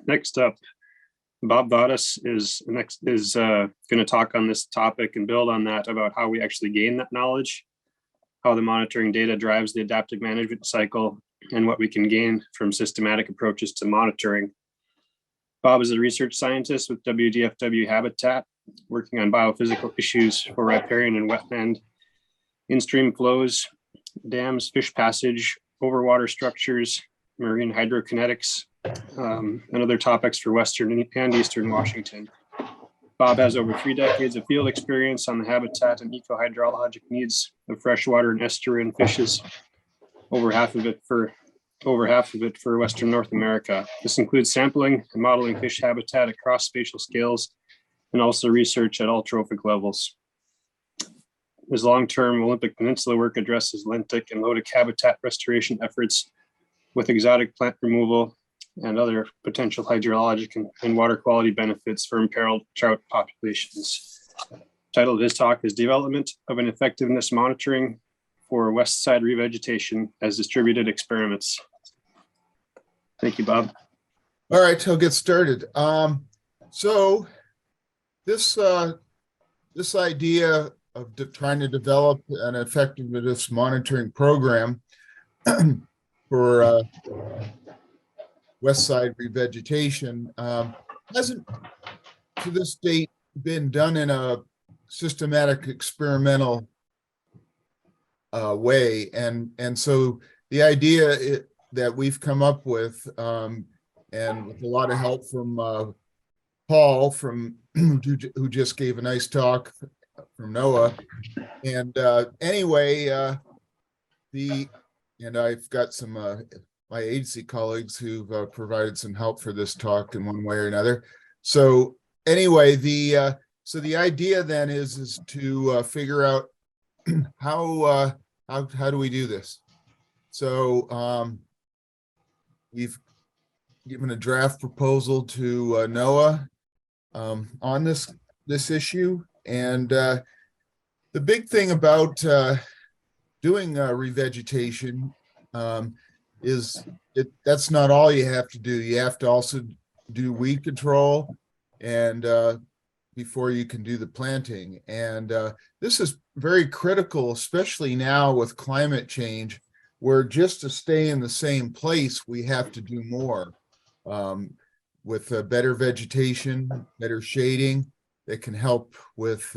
Next up, Bob Vadas is going to talk on this topic and build on that about how we actually gain that knowledge, how the monitoring data drives the adaptive management cycle, and what we can gain from systematic approaches to monitoring. Bob is a research scientist with WDFW Habitat, working on biophysical issues for riparian and wetland, in-stream flows, dams, fish passage, overwater structures, marine hydrokinetics, and other topics for Western and Eastern Washington. Bob has over 3 decades of field experience on the habitat and eco-hydrologic needs of freshwater and estuarine fishes, over half of it for Western North America. This includes sampling and modeling fish habitat across spatial scales and also research at all trophic levels. His long-term Olympic Peninsula work addresses lentic and lotic habitat restoration efforts with exotic plant removal and other potential hydrologic and water quality benefits for imperiled trout populations. The title of his talk is Development of an Effectiveness Monitoring for West Side Revegetation as Distributed Experiments. Thank you, Bob. All right, I'll get started. So this idea of trying to develop an effectiveness monitoring program for West Side revegetation hasn't to this date been done in a systematic experimental way, and so the idea that we've come up with, and with a lot of help from Paul who just gave a nice talk from NOAA, and and I've got some my agency colleagues who've provided some help for this talk in one way or another. So anyway, the idea then is to figure out how do we do this. So we've given a draft proposal to NOAA on this issue, and the big thing about doing revegetation is that's not all you have to do. You have to also do weed control and before you can do the planting. And this is very critical, especially now with climate change, where just to stay in the same place, we have to do more with better vegetation, better shading that can help with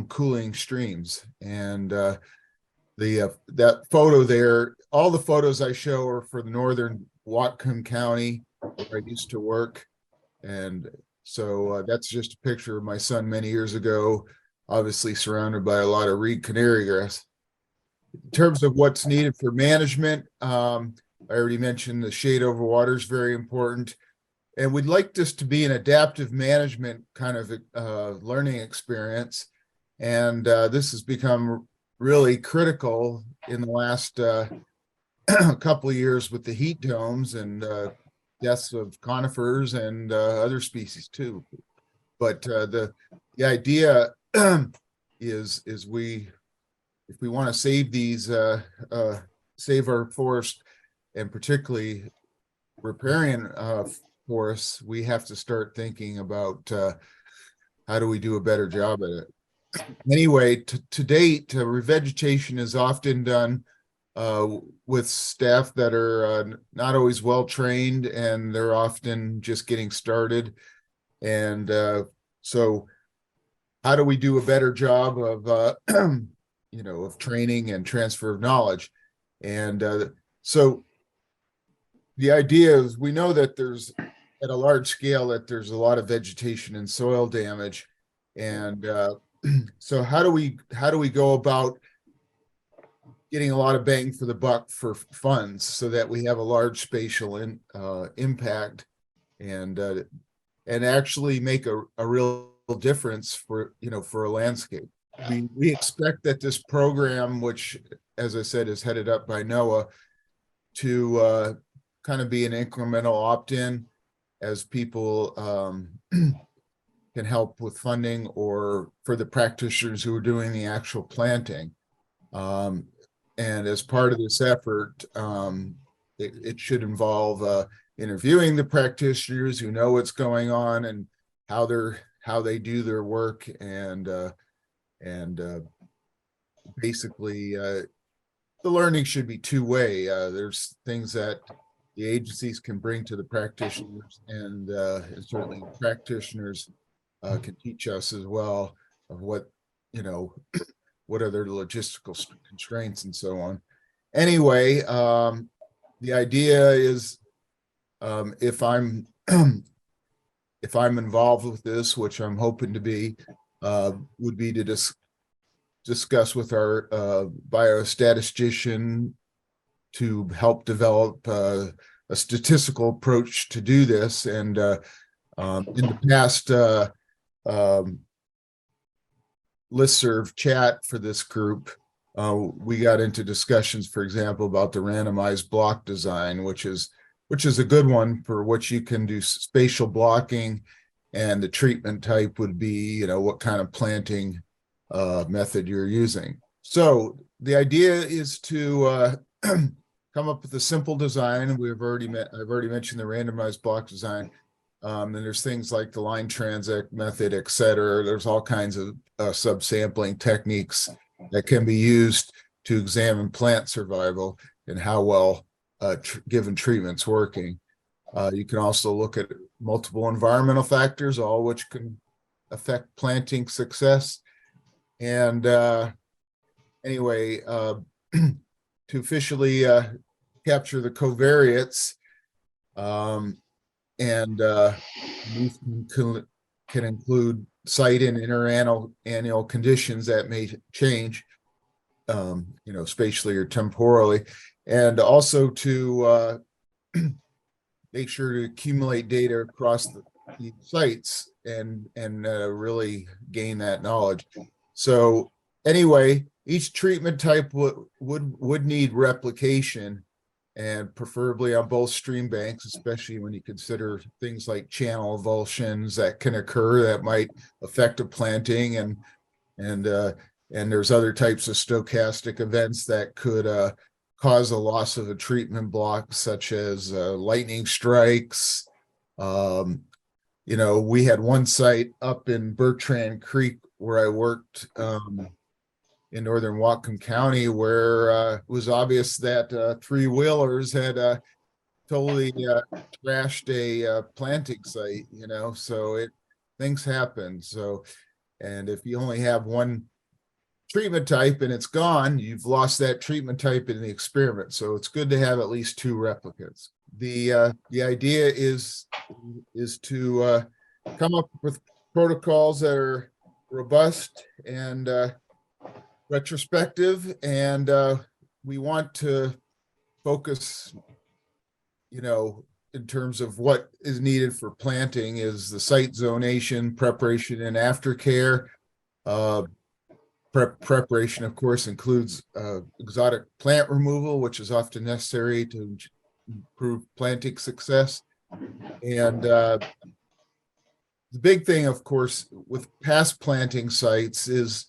cooling streams. And that photo there, all the photos I show are for the northern Whatcom County where I used to work. And so that's just a picture of my son many years ago, obviously surrounded by a lot of reed canary grass. In terms of what's needed for management, I already mentioned the shade over water is very important. And we'd like this to be an adaptive management kind of learning experience. And this has become really critical in the last couple of years with the heat domes and deaths of conifers and other species too. But the idea is if we want to save these, save our forest, and particularly riparian forests, we have to start thinking about how do we do a better job at it. Anyway, to date, revegetation is often done with staff that are not always well trained, and they're often just getting started. And so how do we do a better job of of training and transfer of knowledge? And so the idea is, we know that there's at a large scale that there's a lot of vegetation and soil damage, and so how do we go about getting a lot of bang for the buck for funds so that we have a large spatial impact and actually make a real difference for a landscape. We expect that this program, which, as I said, is headed up by NOAA, to kind of be an incremental opt-in as people can help with funding, or for the practitioners who are doing the actual planting. And as part of this effort, it should involve interviewing the practitioners who know what's going on and how they do their work, and basically the learning should be two-way. There's things that the agencies can bring to the practitioners, and certainly practitioners can teach us as well of what, what are their logistical constraints and so on. Anyway, the idea is, if I'm if I'm involved with this, which I'm hoping to be, would be to discuss with our biostatistician to help develop a statistical approach to do this. And in the past listserv chat for this group, we got into discussions, for example, about the randomized block design, which is a good one for what you can do spatial blocking, and the treatment type would be, what kind of planting method you're using. So the idea is to come up with a simple design. I've already mentioned the randomized block design. And there's things like the line-transect method, et cetera. There's all kinds of subsampling techniques that can be used to examine plant survival and how well given treatment's working. You can also look at multiple environmental factors, all which can affect planting success. And anyway, to officially capture the covariates, and these can include site and interannual conditions that may change, spatially or temporally, and also to make sure to accumulate data across the sites and really gain that knowledge. So anyway, each treatment type would need replication, and preferably on both stream banks, especially when you consider things like channel avulsions that can occur that might affect a planting, and there's other types of stochastic events that could cause a loss of a treatment block, such as lightning strikes. We had one site up in Bertrand Creek where I worked in northern Whatcom County, where it was obvious that three-wheelers had totally trashed a planting site, so things happen. So, and if you only have one treatment type and it's gone, you've lost that treatment type in the experiment. So it's good to have at least two replicates. The idea is to come up with protocols that are robust and retrospective, and we want to focus, in terms of what is needed for planting is the site zonation, preparation and aftercare. Preparation, of course, includes exotic plant removal, which is often necessary to improve planting success. And the big thing, of course, with past planting sites is,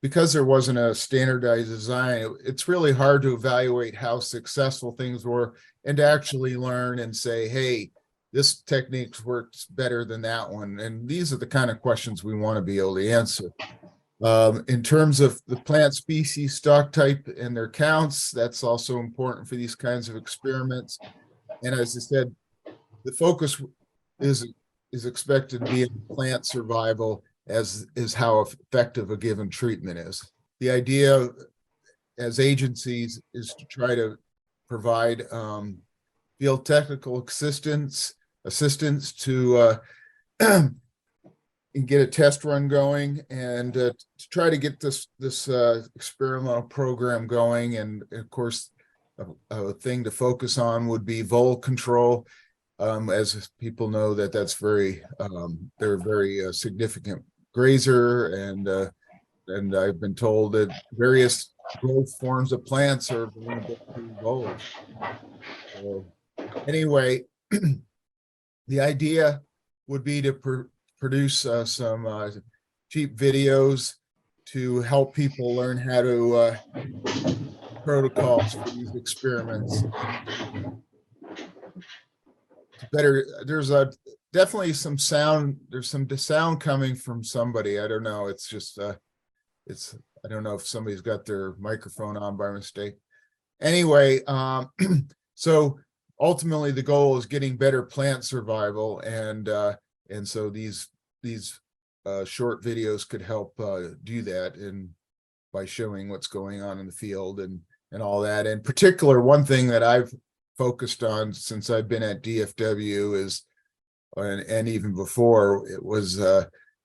because there wasn't a standardized design, it's really hard to evaluate how successful things were and to actually learn and say, hey, this technique works better than that one. And these are the kind of questions we want to be able to answer. In terms of the plant species, stock type, and their counts, that's also important for these kinds of experiments. And as I said, the focus is expected to be in plant survival, as is how effective a given treatment is. The idea as agencies is to try to provide field technical assistance to and get a test run going, and to try to get this experimental program going. And of course, a thing to focus on would be vole control. As people know, that's very they're very significant grazer, and I've been told that various growth forms of plants are vulnerable to voles. So anyway, the idea would be to produce some cheap videos to help people learn how to protocols for these experiments. better. There's definitely some sound. There's some sound coming from somebody. I don't know. It's just I don't know if somebody's got their microphone on by mistake. Anyway, so ultimately the goal is getting better plant survival, and so these short videos could help do that, and by showing what's going on in the field and all that. In particular, one thing that I've focused on since I've been at DFW is, and even before, it was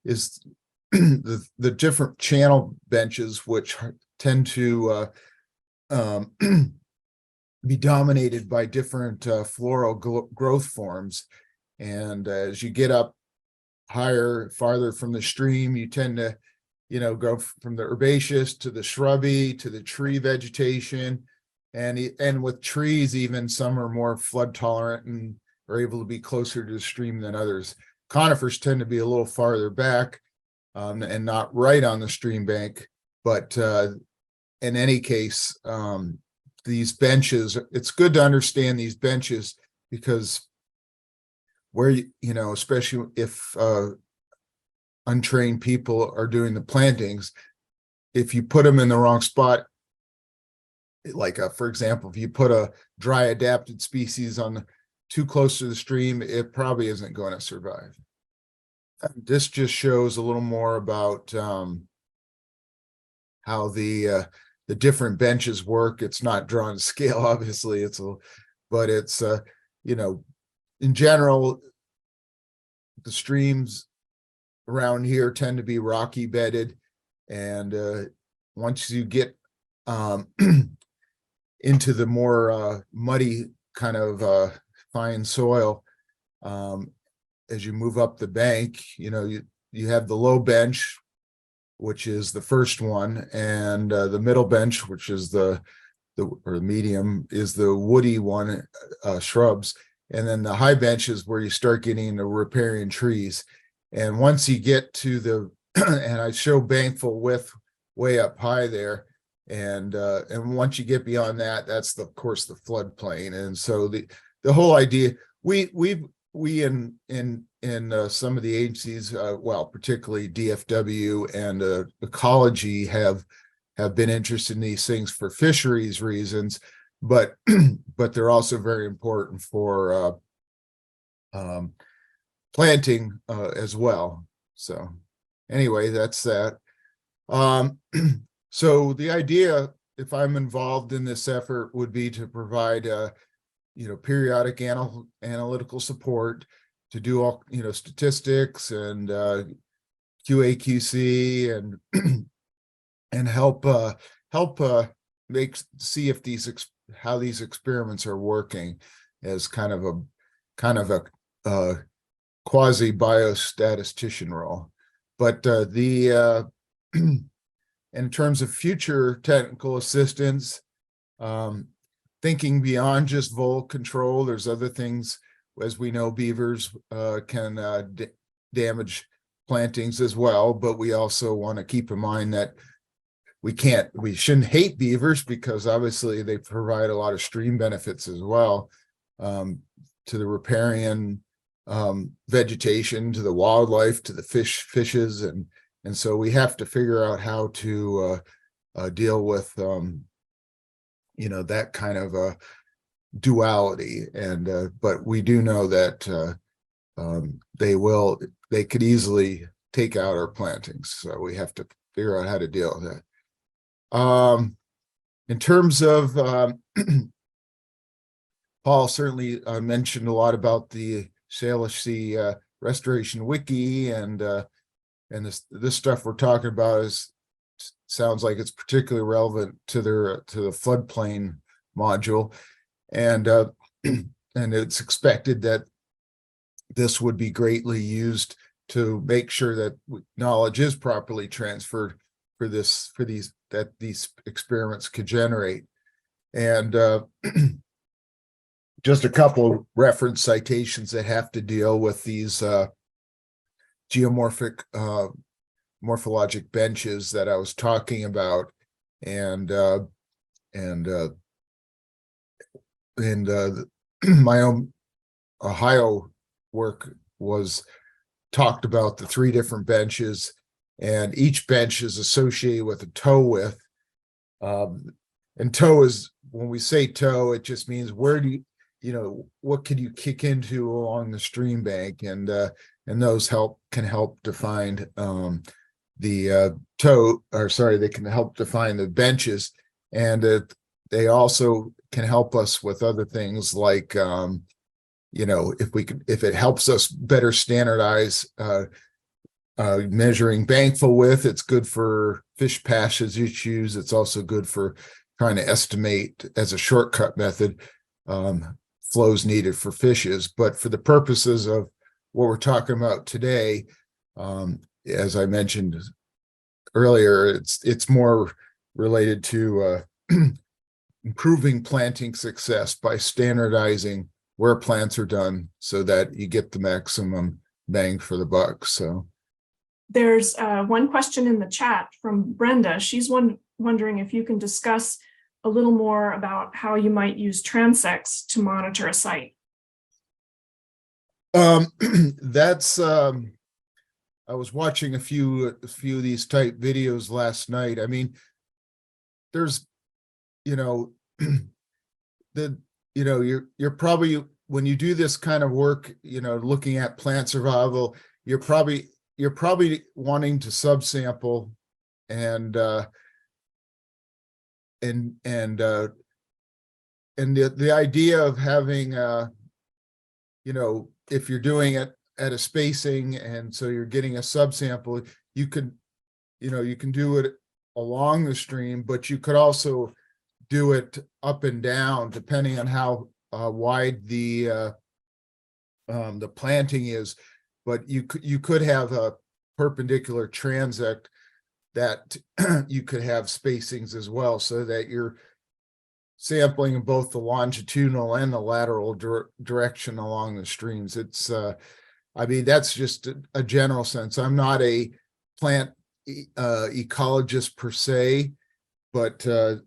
is the different channel benches, which tend to be dominated by different floral growth forms. And as you get up higher, farther from the stream, you tend to, go from the herbaceous to the shrubby to the tree vegetation. And with trees, even some are more flood tolerant and are able to be closer to the stream than others. Conifers tend to be a little farther back and not right on the stream bank. But in any case, these benches, it's good to understand these benches, because where, especially if untrained people are doing the plantings, if you put them in the wrong spot, like for example, if you put a dry adapted species on too close to the stream, it probably isn't going to survive. This just shows a little more about how the different benches work. It's not drawn to scale, obviously. But it's in general, the streams around here tend to be rocky bedded, and once you get into the more muddy kind of fine soil, as you move up the bank, you have the low bench, which is the first one, and the middle bench, which is or the medium, is the woody one, shrubs, and then the high bench is where you start getting the riparian trees. And once you get to the and I show bankfull width way up high there, and once you get beyond that, that's of course the floodplain. And so the whole idea, we in some of the agencies, well, particularly DFW and ecology, have been interested in these things for fisheries reasons, but they're also very important for planting as well. So anyway, that's that. So the idea, if I'm involved in this effort, would be to provide periodic analytical support, to do all statistics and QA/QC, and help see if how these experiments are working as kind of a quasi biostatistician role. But in terms of future technical assistance, thinking beyond just vole control, there's other things. As we know, beavers can damage plantings as well, but we also want to keep in mind that we shouldn't hate beavers, because obviously they provide a lot of stream benefits as well, to the riparian vegetation, to the wildlife, to the fishes, and so we have to figure out how to deal with that kind of duality. And but we do know that they could easily take out our plantings, so we have to figure out how to deal with that. In terms of Paul certainly mentioned a lot about the Salish Sea Restoration Wiki, and this stuff we're talking about sounds like it's particularly relevant to the floodplain module, and it's expected that this would be greatly used to make sure that knowledge is properly transferred for these experiments could generate. And just a couple reference citations that have to deal with these geomorphologic benches that I was talking about, and my own Ohio work was talked about the 3 different benches, and each bench is associated with a toe width. And toe is, when we say toe, it just means where do you, what can you kick into along the stream bank, and those can help define the toe, or sorry, they can help define the benches, and they also can help us with other things like if it helps us better standardize measuring bankfull width. It's good for fish passage issues. It's also good for trying to estimate, as a shortcut method, flows needed for fishes. But for the purposes of what we're talking about today, as I mentioned earlier, it's more related to improving planting success by standardizing where plants are done so that you get the maximum bang for the buck. So there's one question in the chat from Brenda. She's wondering if you can discuss a little more about how you might use transects to monitor a site. That's I was watching a few of these type videos last night. I mean, there's you're probably, when you do this kind of work, looking at plant survival, you're probably wanting to subsample and the idea of having if you're doing it at a spacing, and so you're getting a subsample, you can do it along the stream, but you could also do it up and down depending on how wide the planting is. But you could have a perpendicular transect that you could have spacings as well, so that you're sampling in both the longitudinal and the lateral direction along the streams. It's I mean, that's just a general sense. I'm not a plant ecologist per se, but the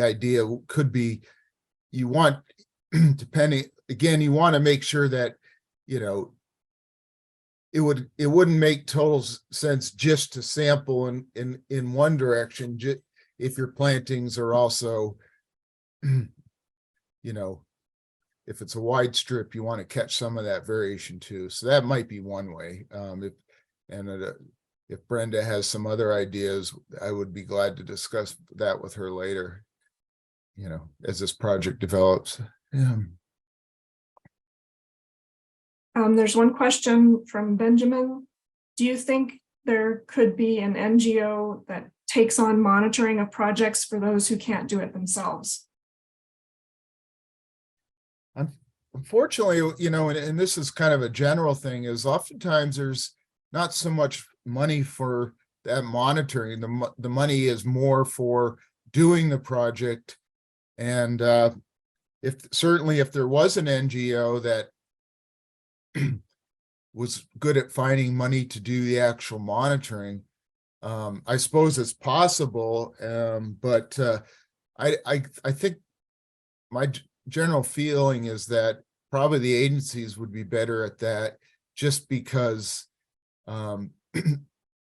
idea could be, you want, depending, again, you want to make sure that it wouldn't make total sense just to sample in one direction, if your plantings are also if it's a wide strip, you want to catch some of that variation too. So that might be one way. If Brenda has some other ideas, I would be glad to discuss that with her later, as this project develops. Yeah. There's one question from Benjamin. Do you think there could be an NGO that takes on monitoring of projects for those who can't do it themselves? Unfortunately, and this is kind of a general thing, is oftentimes there's not so much money for that monitoring. The money is more for doing the project. And if there was an NGO that was good at finding money to do the actual monitoring, I suppose it's possible. But I think my general feeling is that probably the agencies would be better at that, just because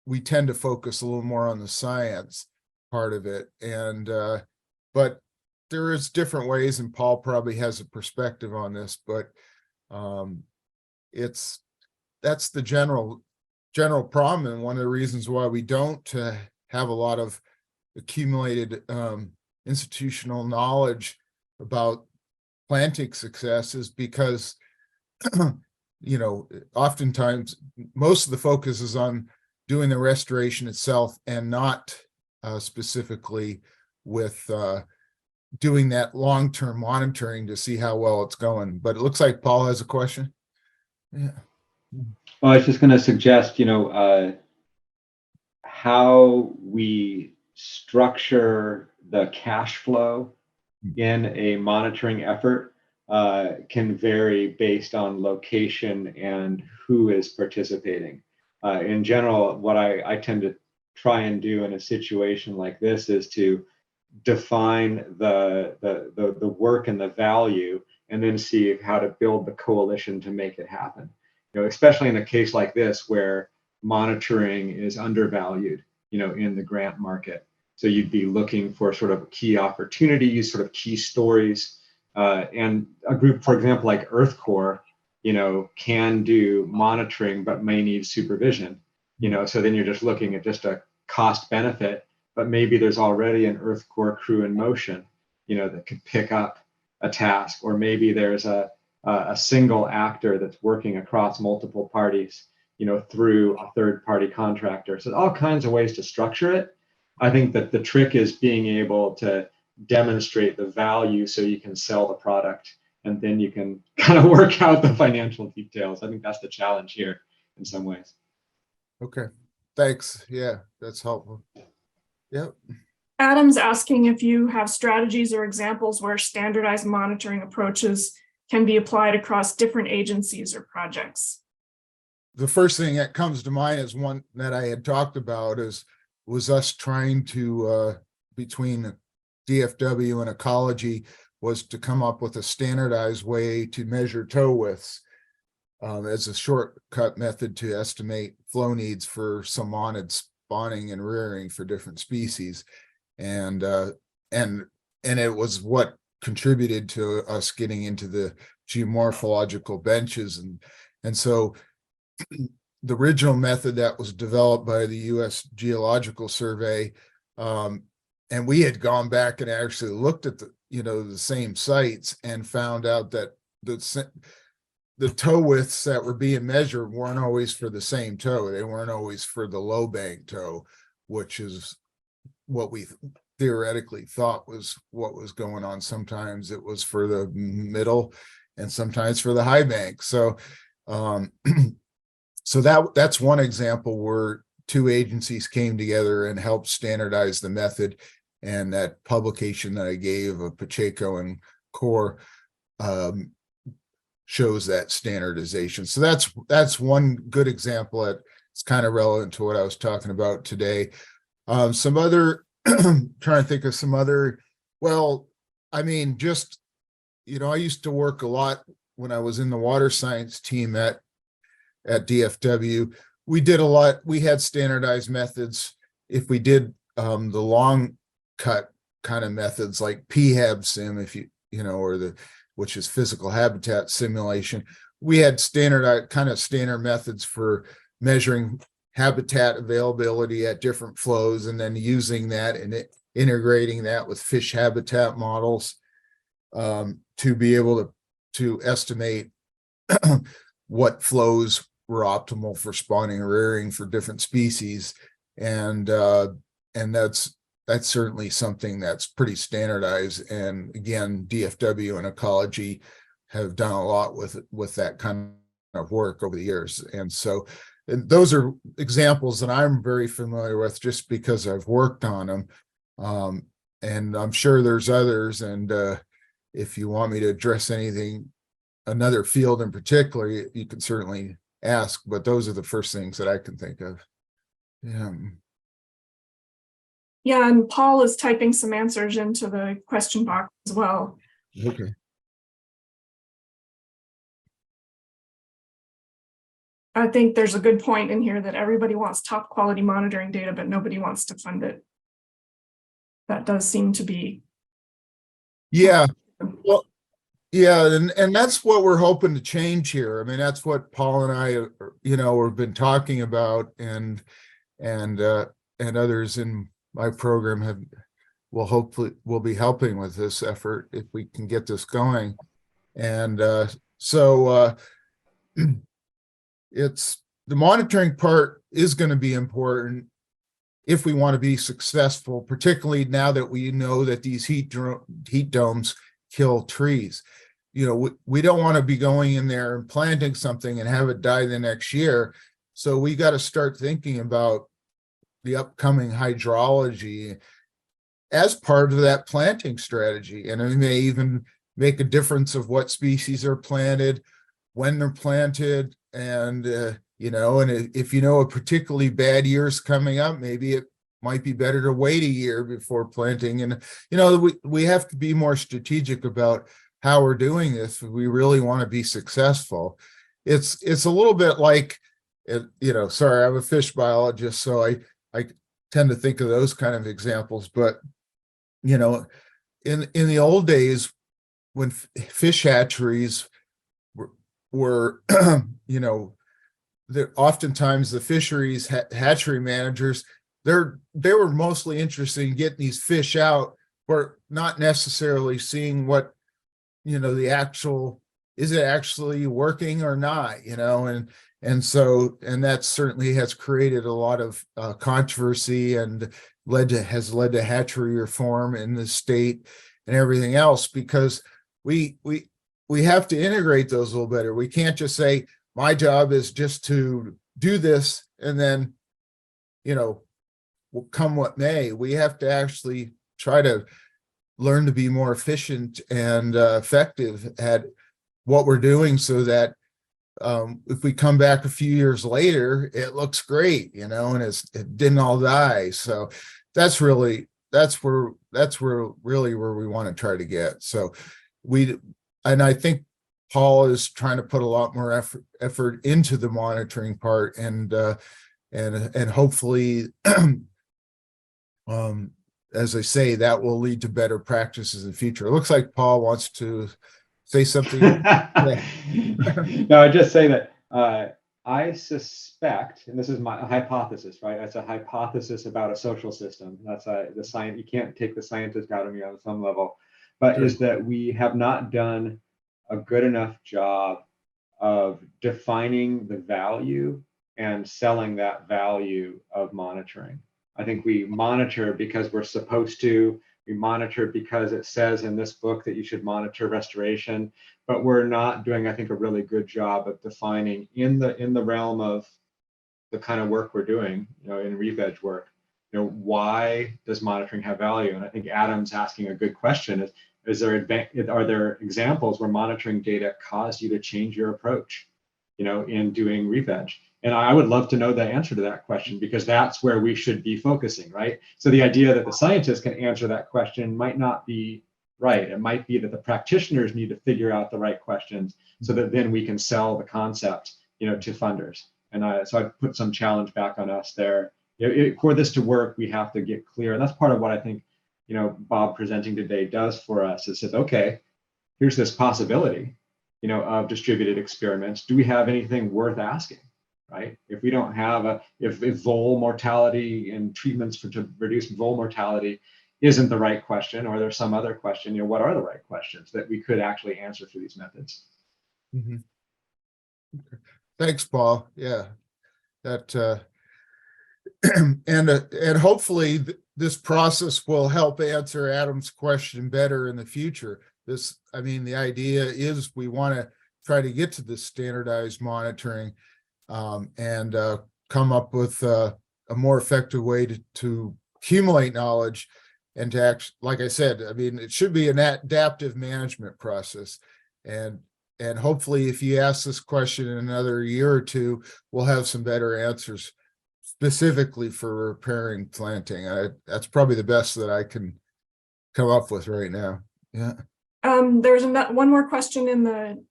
we tend to focus a little more on the science part of it. And but there is different ways, and Paul probably has a perspective on this, but that's the general problem, and one of the reasons why we don't have a lot of accumulated institutional knowledge about planting success is because oftentimes most of the focus is on doing the restoration itself, and not specifically with doing that long-term monitoring to see how well it's going. But it looks like Paul has a question. Yeah. Well, I was just going to suggest, how we structure the cash flow in a monitoring effort can vary based on location and who is participating. In general, what I tend to try and do in a situation like this is to define the work and the value, and then see how to build the coalition to make it happen. You know, especially in a case like this where monitoring is undervalued, you know, in the grant market. So you'd be looking for sort of key opportunities, sort of key stories, and a group, for example, like Earth Corps, you know, can do monitoring but may need supervision. You know, so then you're just looking at just a cost benefit, but maybe there's already an Earth Corps crew in motion, you know, that could pick up a task, or maybe there's a single actor that's working across multiple parties, you know, through a third-party contractor. So all kinds of ways to structure it. I think that the trick is being able to demonstrate the value so you can sell the product, and then you can kind of work out the financial details. I think that's the challenge here in some ways. Okay, thanks. Yeah, that's helpful. Yep. Adam's asking if you have strategies or examples where standardized monitoring approaches can be applied across different agencies or projects. The first thing that comes to mind is one that I had talked about was us trying to, between DFW and ecology, was to come up with a standardized way to measure toe widths as a shortcut method to estimate flow needs for salmonid spawning and rearing for different species. And it was what contributed to us getting into the geomorphological benches. And so the original method that was developed by the U.S. Geological Survey, and we had gone back and actually looked at the same sites and found out that the toe widths that were being measured weren't always for the same toe. They weren't always for the low bank toe, which is what we theoretically thought was what was going on. Sometimes it was for the middle and sometimes for the high bank. So so that's one example where two agencies came together and helped standardize the method. And that publication that I gave of Pacheco and Core shows that standardization. So that's one good example that's kind of relevant to what I was talking about today. Some other, trying to think of some other, well, I mean, just, I used to work a lot when I was in the water science team at DFW. We did a lot, we had standardized methods. If we did the long cut kind of methods like PHAB sim, which is physical habitat simulation, we had standard methods for measuring habitat availability at different flows, and then using that and integrating that with fish habitat models to be able to estimate what flows were optimal for spawning and rearing for different species. And that's certainly something that's pretty standardized. And again, DFW and ecology have done a lot with that kind of work over the years. And so those are examples that I'm very familiar with just because I've worked on them. And I'm sure there's others. And if you want me to address another field in particular, you can certainly ask, but those are the first things that I can think of. Yeah, and Paul is typing some answers into the question box as well. Okay. I think there's a good point in here that everybody wants top quality monitoring data, but nobody wants to fund it. That does seem to be. Yeah. Well, yeah, and that's what we're hoping to change here. I mean, that's what Paul and I, have been talking about, and others in my program will be helping with this effort if we can get this going. And so it's the monitoring part is going to be important if we want to be successful, particularly now that we know that these heat domes kill trees. We don't want to be going in there and planting something and have it die the next year. So we got to start thinking about the upcoming hydrology as part of that planting strategy. And it may even make a difference of what species are planted, when they're planted, and and if a particularly bad year is coming up, maybe it might be better to wait a year before planting. And we have to be more strategic about how we're doing this, if we really want to be successful. It's a little bit like, sorry, I'm a fish biologist, so I tend to think of those kind of examples. But, in the old days, when fish hatcheries were oftentimes the fisheries hatchery managers, they were mostly interested in getting these fish out, but not necessarily seeing what, the actual, is it actually working or not, and that certainly has created a lot of controversy and has led to hatchery reform in the state and everything else, because we have to integrate those a little better. We can't just say, my job is just to do this and then, will come what may. We have to actually try to learn to be more efficient and effective at what we're doing, so that if we come back a few years later, it looks great, and it didn't all die. So that's really where we want to try to get. So I think Paul is trying to put a lot more effort into the monitoring part, and hopefully, as I say, that will lead to better practices in the future. It looks like Paul wants to say something. No, I just say that I suspect, and this is my hypothesis, right? It's a hypothesis about a social system. That's the science. You can't take the scientist out of me on some level, but Sure. Is that we have not done a good enough job of defining the value and selling that value of monitoring. I think we monitor because we're supposed to. We monitor because it says in this book that you should monitor restoration, but we're not doing, I think, a really good job of defining in the realm of the kind of work we're doing, in reveg work, why does monitoring have value? And I think Adam's asking a good question: are there examples where monitoring data caused you to change your approach, in doing reveg? And I would love to know the answer to that question, because that's where we should be focusing, right? So the idea that the scientists can answer that question might not be right. It might be that the practitioners need to figure out the right questions, so that then we can sell the concept, to funders. And so I put some challenge back on us there. For this to work, we have to get clear. And that's part of what I think, Bob presenting today does for us. It says, okay, here's this possibility, of distributed experiments. Do we have anything worth asking? Right? If we don't have if vole mortality and treatments to reduce vole mortality isn't the right question, or there's some other question, what are the right questions that we could actually answer through these methods? Mm-hmm. Okay. Thanks, Paul. Yeah, that and hopefully this process will help answer Adam's question better in the future. The idea is we want to try to get to this standardized monitoring, and come up with a more effective way to accumulate knowledge, and to actually, like I said, it should be an adaptive management process. And hopefully, if you ask this question in another year or two, we'll have some better answers specifically for repairing planting. That's probably the best that I can come up with right now. Yeah. There's one more question in the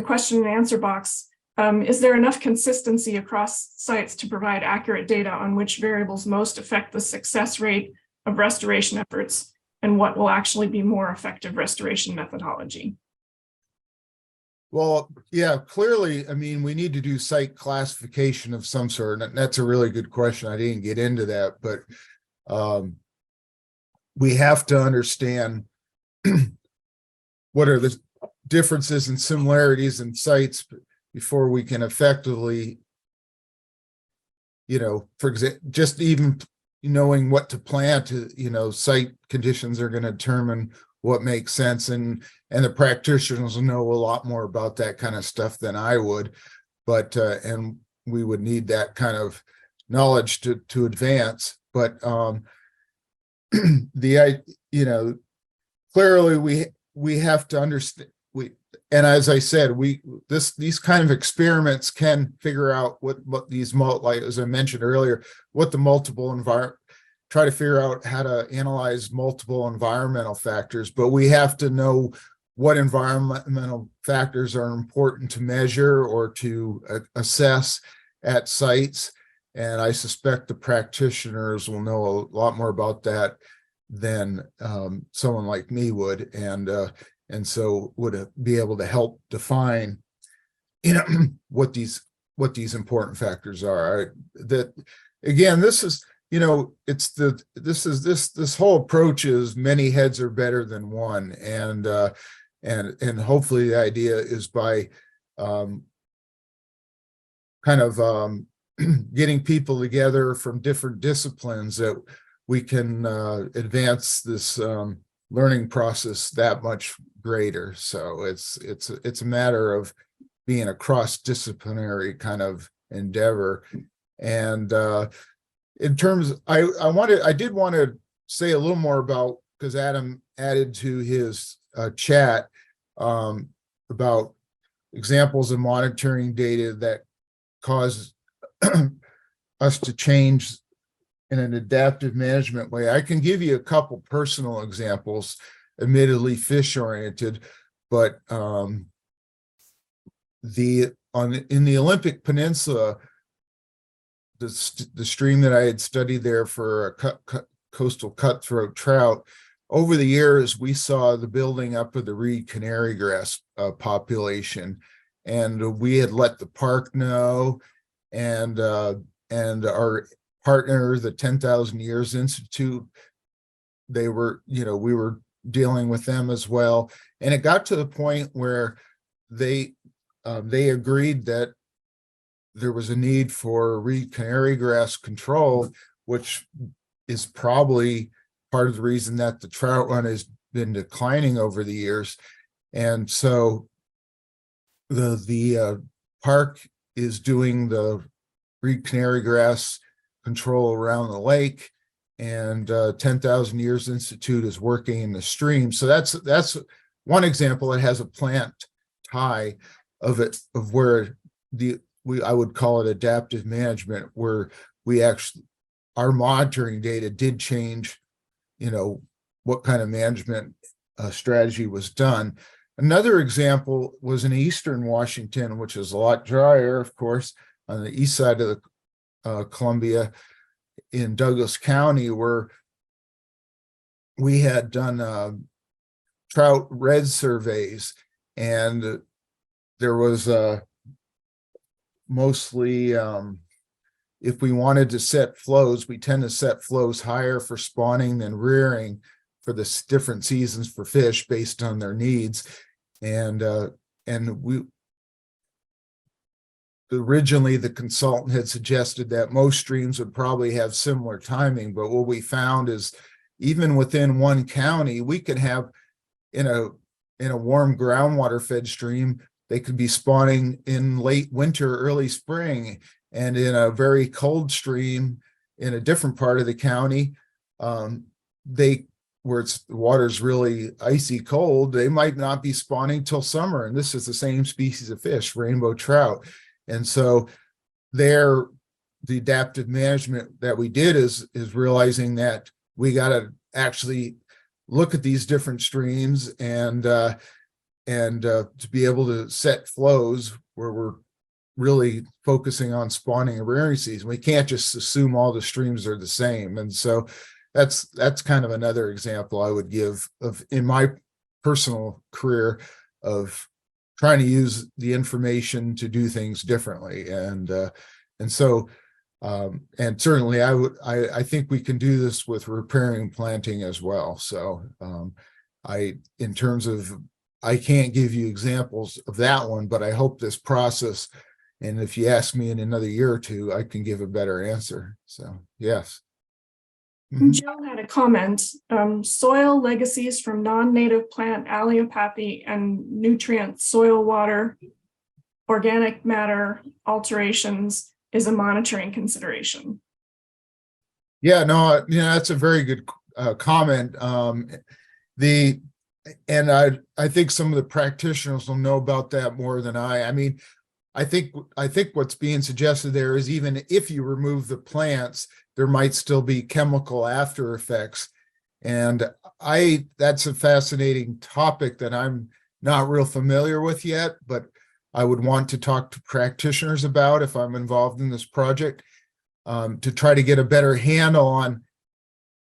question and answer box. Is there enough consistency across sites to provide accurate data on which variables most affect the success rate of restoration efforts, and what will actually be more effective restoration methodology? Well, yeah, clearly, we need to do site classification of some sort. And that's a really good question. I didn't get into that, but we have to understand what are the differences and similarities in sites before we can effectively, for example, just even knowing what to plant, site conditions are going to determine what makes sense. And the practitioners will know a lot more about that kind of stuff than I would, but, and we would need that kind of knowledge to advance. But, clearly we have to understand, and as I said, these kind of experiments can figure out what these, like as I mentioned earlier, what the multiple try to figure out how to analyze multiple environmental factors, but we have to know what environmental factors are important to measure or to assess at sites. And I suspect the practitioners will know a lot more about that than someone like me would, and so would be able to help define, what these important factors are. That again, this is, this whole approach is many heads are better than one, and hopefully the idea is by getting people together from different disciplines that we can advance this learning process that much greater. So it's a matter of being a cross-disciplinary kind of endeavor. And in terms, I did want to say a little more about, because Adam added to his chat about examples of monitoring data that cause us to change in an adaptive management way. I can give you a couple personal examples, admittedly fish oriented, but in the Olympic Peninsula, the stream that I had studied there for a coastal cutthroat trout, over the years we saw the building up of the reed canary grass population, and we had let the park know, and our partner, the 10,000 Years Institute, we were dealing with them as well. And it got to the point where they agreed that there was a need for reed canary grass control, which is probably part of the reason that the trout run has been declining over the years. And so the park is doing the reed canary grass control around the lake, and 10,000 Years Institute is working in the stream. So that's one example. It has a plant tie of where I would call it adaptive management, where our monitoring data did change, what kind of management strategy was done. Another example was in eastern Washington, which is a lot drier, of course, on the east side of the Columbia, in Douglas County, where we had done trout red surveys, and there was mostly, if we wanted to set flows, we tend to set flows higher for spawning than rearing for the different seasons for fish based on their needs. And originally the consultant had suggested that most streams would probably have similar timing, but what we found is even within one county, we could have in a warm groundwater fed stream, they could be spawning in late winter, early spring, and in a very cold stream in a different part of the county, where the water's really icy cold, they might not be spawning till summer. And this is the same species of fish, rainbow trout. And so the adaptive management that we did is realizing that we got to actually look at these different streams and to be able to set flows where we're really focusing on spawning and rearing season. We can't just assume all the streams are the same. And so that's kind of another example I would give of, in my personal career, of trying to use the information to do things differently. And certainly I think we can do this with riparian-planting as well. So in terms of, I can't give you examples of that one, but I hope this process, and if you ask me in another year or two, I can give a better answer. So yes. Jill had a comment. Soil legacies from non-native plant allelopathy and nutrient soil water organic matter alterations is a monitoring consideration. Yeah, no, that's a very good comment. And I think some of the practitioners will know about that more than I. I mean, I think what's being suggested there is even if you remove the plants, there might still be chemical after effects. And that's a fascinating topic that I'm not real familiar with yet, but I would want to talk to practitioners about if I'm involved in this project, to try to get a better handle on,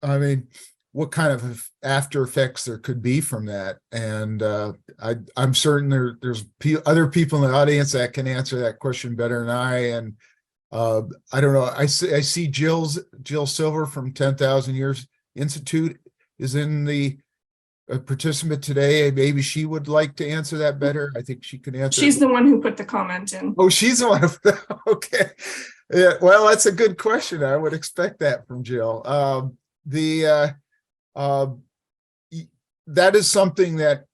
I mean, what kind of after effects there could be from that. And I'm certain there's other people in the audience that can answer that question better than I. And I don't know. I see Jill Silver from 10,000 Years Institute is in the participant today. Maybe she would like to answer that better. I think she can answer. She's the one who put the comment in. Oh, she's the one. Okay. Yeah. Well, that's a good question. I would expect that from Jill. That is something that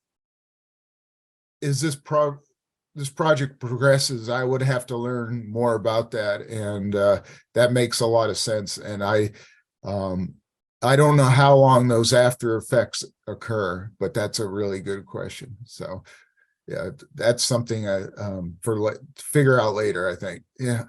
is this project progresses, I would have to learn more about that. And that makes a lot of sense. And I don't know how long those after effects occur, but that's a really good question. So yeah, that's something I figure out later, I think. Yeah.